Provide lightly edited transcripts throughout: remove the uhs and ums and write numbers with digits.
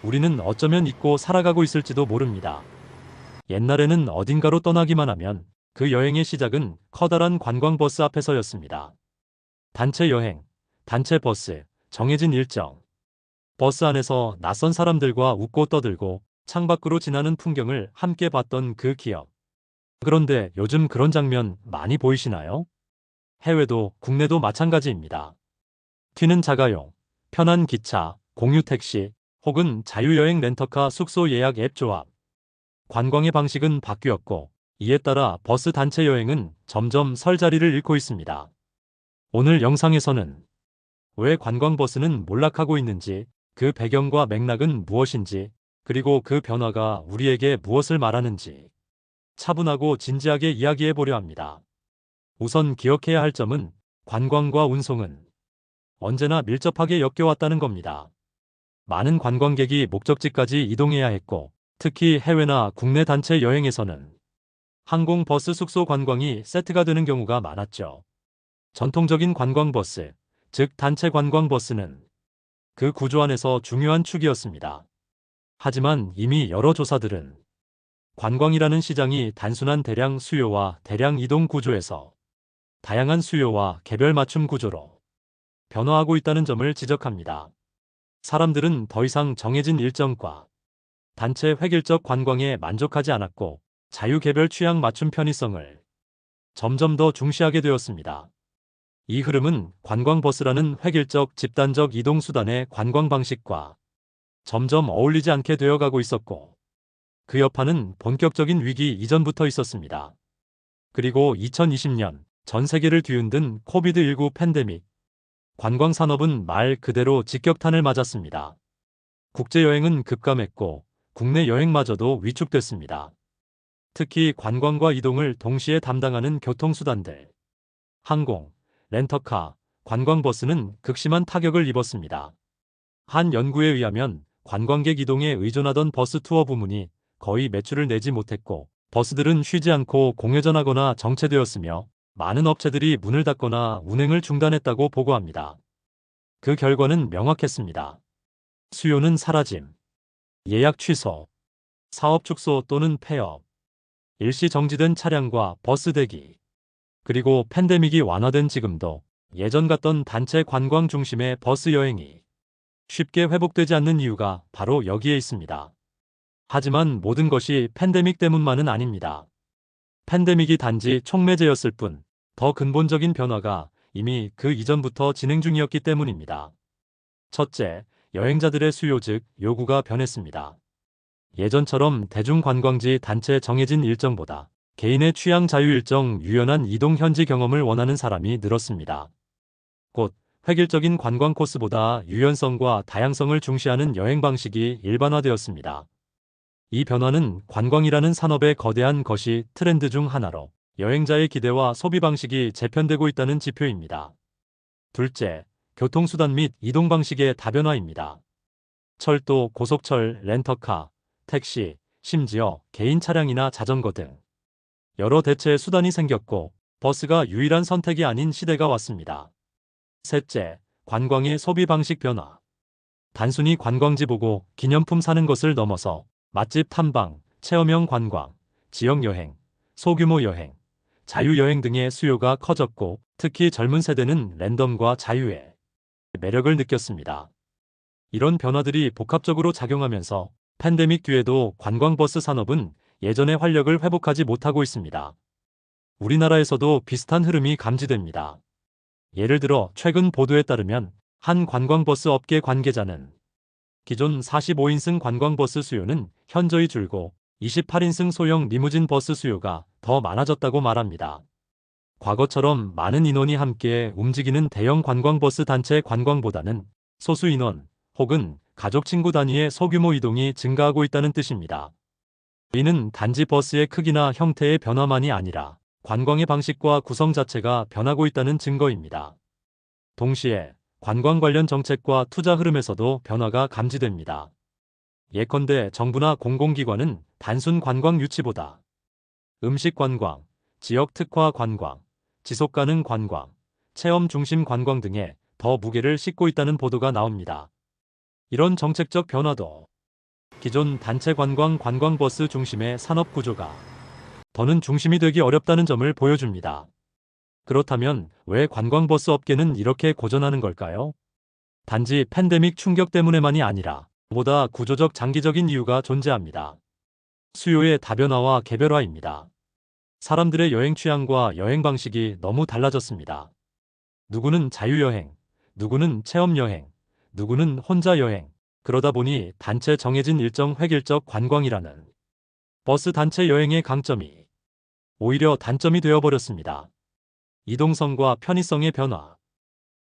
우리는 어쩌면 잊고 살아가고 있을지도 모릅니다. 옛날에는 어딘가로 떠나기만 하면 그 여행의 시작은 커다란 관광버스 앞에서였습니다. 단체 여행, 단체 버스, 정해진 일정. 버스 안에서 낯선 사람들과 웃고 떠들고 창밖으로 지나는 풍경을 함께 봤던 그 기억. 그런데 요즘 그런 장면 많이 보이시나요? 해외도 국내도 마찬가지입니다. 튀는 자가용, 편한 기차, 공유 택시, 혹은 자유여행 렌터카 숙소 예약 앱 조합. 관광의 방식은 바뀌었고, 이에 따라 버스 단체 여행은 점점 설 자리를 잃고 있습니다. 오늘 영상에서는 왜 관광버스는 몰락하고 있는지, 그 배경과 맥락은 무엇인지, 그리고 그 변화가 우리에게 무엇을 말하는지 차분하고 진지하게 이야기해 보려 합니다. 우선 기억해야 할 점은 관광과 운송은 언제나 밀접하게 엮여왔다는 겁니다. 많은 관광객이 목적지까지 이동해야 했고, 특히 해외나 국내 단체 여행에서는 항공, 버스, 숙소 관광이 세트가 되는 경우가 많았죠. 전통적인 관광버스, 즉 단체 관광버스는 그 구조 안에서 중요한 축이었습니다. 하지만 이미 여러 조사들은 관광이라는 시장이 단순한 대량 수요와 대량 이동 구조에서 다양한 수요와 개별 맞춤 구조로 변화하고 있다는 점을 지적합니다. 사람들은 더 이상 정해진 일정과 단체 획일적 관광에 만족하지 않았고, 자유개별 취향 맞춤 편의성을 점점 더 중시하게 되었습니다. 이 흐름은 관광버스라는 획일적 집단적 이동수단의 관광 방식과 점점 어울리지 않게 되어가고 있었고, 그 여파는 본격적인 위기 이전부터 있었습니다. 그리고 2020년 전 세계를 뒤흔든 코비드-19 팬데믹, 관광산업은 말 그대로 직격탄을 맞았습니다. 국제여행은 급감했고, 국내 여행마저도 위축됐습니다. 특히 관광과 이동을 동시에 담당하는 교통수단들, 항공, 렌터카, 관광버스는 극심한 타격을 입었습니다. 한 연구에 의하면 관광객 이동에 의존하던 버스 투어 부문이 거의 매출을 내지 못했고, 버스들은 쉬지 않고 공회전하거나 정체되었으며, 많은 업체들이 문을 닫거나 운행을 중단했다고 보고합니다. 그 결과는 명확했습니다. 수요는 사라짐, 예약 취소, 사업 축소 또는 폐업, 일시 정지된 차량과 버스 대기, 그리고 팬데믹이 완화된 지금도 예전 같던 단체 관광 중심의 버스 여행이 쉽게 회복되지 않는 이유가 바로 여기에 있습니다. 하지만 모든 것이 팬데믹 때문만은 아닙니다. 팬데믹이 단지 촉매제였을 뿐, 더 근본적인 변화가 이미 그 이전부터 진행 중이었기 때문입니다. 첫째, 여행자들의 수요 즉 요구가 변했습니다. 예전처럼 대중관광지 단체 정해진 일정보다 개인의 취향 자유 일정 유연한 이동 현지 경험을 원하는 사람이 늘었습니다. 곧 획일적인 관광 코스보다 유연성과 다양성을 중시하는 여행 방식이 일반화되었습니다. 이 변화는 관광이라는 산업의 거대한 것이 트렌드 중 하나로 여행자의 기대와 소비 방식이 재편되고 있다는 지표입니다. 둘째, 교통수단 및 이동 방식의 다변화입니다. 철도, 고속철, 렌터카, 택시, 심지어 개인 차량이나 자전거 등 여러 대체 수단이 생겼고, 버스가 유일한 선택이 아닌 시대가 왔습니다. 셋째, 관광의 소비 방식 변화. 단순히 관광지 보고 기념품 사는 것을 넘어서 맛집 탐방, 체험형 관광, 지역 여행, 소규모 여행, 자유여행 등의 수요가 커졌고, 특히 젊은 세대는 랜덤과 자유의 매력을 느꼈습니다. 이런 변화들이 복합적으로 작용하면서 팬데믹 뒤에도 관광버스 산업은 예전의 활력을 회복하지 못하고 있습니다. 우리나라에서도 비슷한 흐름이 감지됩니다. 예를 들어 최근 보도에 따르면 한 관광버스 업계 관계자는 기존 45인승 관광버스 수요는 현저히 줄고 28인승 소형 리무진 버스 수요가 더 많아졌다고 말합니다. 과거처럼 많은 인원이 함께 움직이는 대형 관광버스 단체 관광보다는 소수 인원 혹은 가족 친구 단위의 소규모 이동이 증가하고 있다는 뜻입니다. 이는 단지 버스의 크기나 형태의 변화만이 아니라 관광의 방식과 구성 자체가 변하고 있다는 증거입니다. 동시에 관광 관련 정책과 투자 흐름에서도 변화가 감지됩니다. 예컨대 정부나 공공기관은 단순 관광 유치보다 음식 관광, 지역 특화 관광, 지속 가능 관광, 체험 중심 관광 등에 더 무게를 싣고 있다는 보도가 나옵니다. 이런 정책적 변화도 기존 단체 관광버스 중심의 산업 구조가 더는 중심이 되기 어렵다는 점을 보여줍니다. 그렇다면 왜 관광버스 업계는 이렇게 고전하는 걸까요? 단지 팬데믹 충격 때문에만이 아니라 보다 구조적 장기적인 이유가 존재합니다. 수요의 다변화와 개별화입니다. 사람들의 여행 취향과 여행 방식이 너무 달라졌습니다. 누구는 자유여행, 누구는 체험여행, 누구는 혼자 여행. 그러다 보니 단체 정해진 일정 획일적 관광이라는 버스 단체 여행의 강점이 오히려 단점이 되어버렸습니다. 이동성과 편의성의 변화,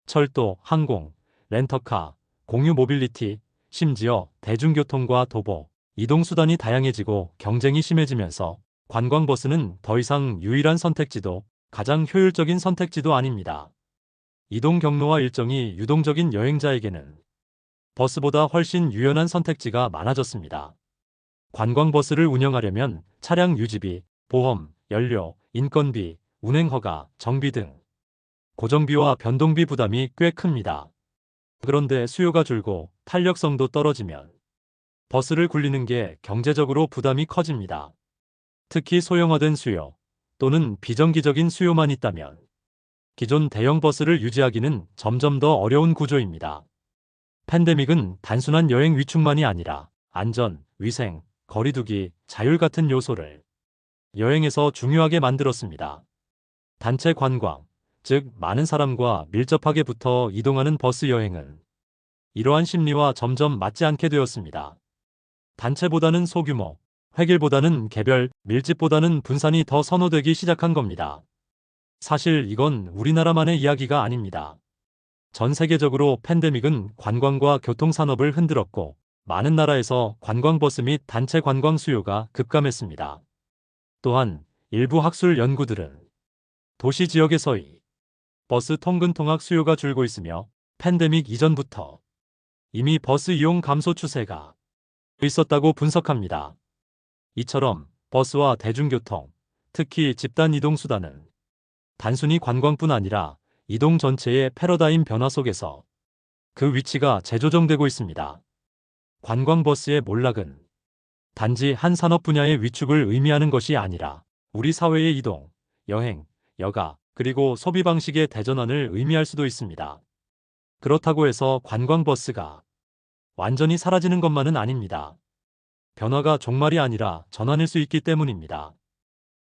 철도, 항공, 렌터카, 공유 모빌리티, 심지어 대중교통과 도보, 이동수단이 다양해지고 경쟁이 심해지면서 관광버스는 더 이상 유일한 선택지도 가장 효율적인 선택지도 아닙니다. 이동 경로와 일정이 유동적인 여행자에게는 버스보다 훨씬 유연한 선택지가 많아졌습니다. 관광버스를 운영하려면 차량 유지비, 보험, 연료, 인건비, 운행허가, 정비 등 고정비와 변동비 부담이 꽤 큽니다. 그런데 수요가 줄고 탄력성도 떨어지면 버스를 굴리는 게 경제적으로 부담이 커집니다. 특히 소형화된 수요 또는 비정기적인 수요만 있다면 기존 대형 버스를 유지하기는 점점 더 어려운 구조입니다. 팬데믹은 단순한 여행 위축만이 아니라 안전, 위생, 거리두기, 자율 같은 요소를 여행에서 중요하게 만들었습니다. 단체 관광, 즉 많은 사람과 밀접하게 붙어 이동하는 버스 여행은 이러한 심리와 점점 맞지 않게 되었습니다. 단체보다는 소규모, 획일보다는 개별, 밀집보다는 분산이 더 선호되기 시작한 겁니다. 사실 이건 우리나라만의 이야기가 아닙니다. 전 세계적으로 팬데믹은 관광과 교통산업을 흔들었고 많은 나라에서 관광버스 및 단체 관광 수요가 급감했습니다. 또한 일부 학술 연구들은 도시 지역에서의 버스 통근 통학 수요가 줄고 있으며 팬데믹 이전부터 이미 버스 이용 감소 추세가 있었다고 분석합니다. 이처럼 버스와 대중교통, 특히 집단 이동수단은 단순히 관광뿐 아니라 이동 전체의 패러다임 변화 속에서 그 위치가 재조정되고 있습니다. 관광버스의 몰락은 단지 한 산업 분야의 위축을 의미하는 것이 아니라 우리 사회의 이동, 여행, 여가, 그리고 소비 방식의 대전환을 의미할 수도 있습니다. 그렇다고 해서 관광버스가 완전히 사라지는 것만은 아닙니다. 변화가 종말이 아니라 전환일 수 있기 때문입니다.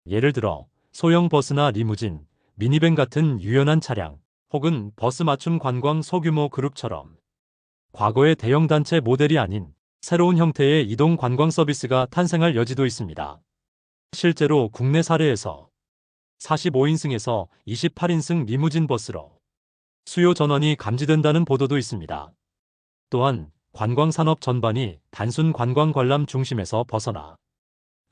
예를 들어 소형 버스나 리무진, 미니밴 같은 유연한 차량, 혹은 버스 맞춤 관광 소규모 그룹처럼 과거의 대형 단체 모델이 아닌 새로운 형태의 이동 관광 서비스가 탄생할 여지도 있습니다. 실제로 국내 사례에서 45인승에서 28인승 리무진 버스로 수요 전환이 감지된다는 보도도 있습니다. 또한 관광산업 전반이 단순 관광 관람 중심에서 벗어나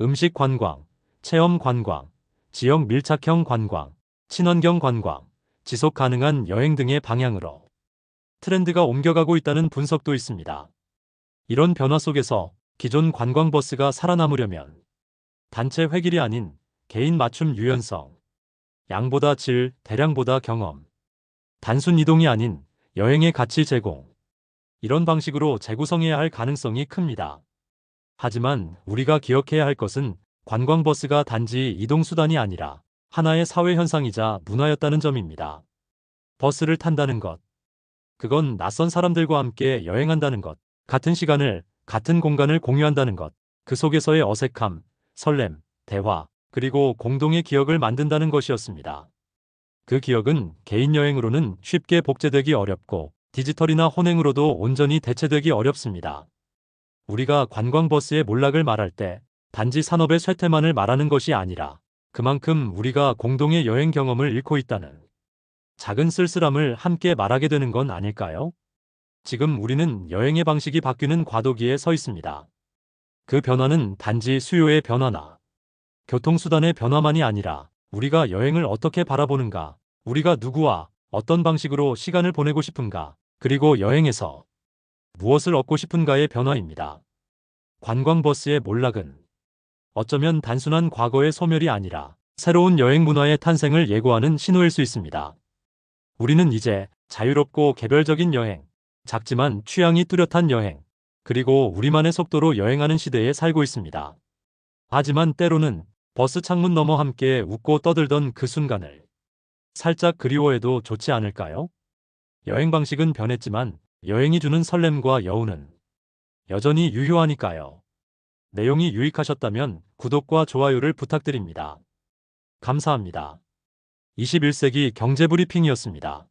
음식 관광, 체험 관광, 지역 밀착형 관광, 친환경 관광, 지속 가능한 여행 등의 방향으로 트렌드가 옮겨가고 있다는 분석도 있습니다. 이런 변화 속에서 기존 관광버스가 살아남으려면 단체 획일이 아닌 개인 맞춤 유연성, 양보다 질, 대량보다 경험, 단순 이동이 아닌 여행의 가치 제공, 이런 방식으로 재구성해야 할 가능성이 큽니다. 하지만 우리가 기억해야 할 것은 관광버스가 단지 이동수단이 아니라 하나의 사회현상이자 문화였다는 점입니다. 버스를 탄다는 것, 그건 낯선 사람들과 함께 여행한다는 것, 같은 시간을, 같은 공간을 공유한다는 것, 그 속에서의 어색함, 설렘, 대화, 그리고 공동의 기억을 만든다는 것이었습니다. 그 기억은 개인 여행으로는 쉽게 복제되기 어렵고 디지털이나 혼행으로도 온전히 대체되기 어렵습니다. 우리가 관광버스의 몰락을 말할 때 단지 산업의 쇠퇴만을 말하는 것이 아니라 그만큼 우리가 공동의 여행 경험을 잃고 있다는 작은 쓸쓸함을 함께 말하게 되는 건 아닐까요? 지금 우리는 여행의 방식이 바뀌는 과도기에 서 있습니다. 그 변화는 단지 수요의 변화나 교통수단의 변화만이 아니라 우리가 여행을 어떻게 바라보는가, 우리가 누구와 어떤 방식으로 시간을 보내고 싶은가, 그리고 여행에서 무엇을 얻고 싶은가의 변화입니다. 관광버스의 몰락은 어쩌면 단순한 과거의 소멸이 아니라 새로운 여행 문화의 탄생을 예고하는 신호일 수 있습니다. 우리는 이제 자유롭고 개별적인 여행, 작지만 취향이 뚜렷한 여행, 그리고 우리만의 속도로 여행하는 시대에 살고 있습니다. 하지만 때로는 버스 창문 너머 함께 웃고 떠들던 그 순간을 살짝 그리워해도 좋지 않을까요? 여행 방식은 변했지만 여행이 주는 설렘과 여운은 여전히 유효하니까요. 내용이 유익하셨다면 구독과 좋아요를 부탁드립니다. 감사합니다. 21세기 경제브리핑이었습니다.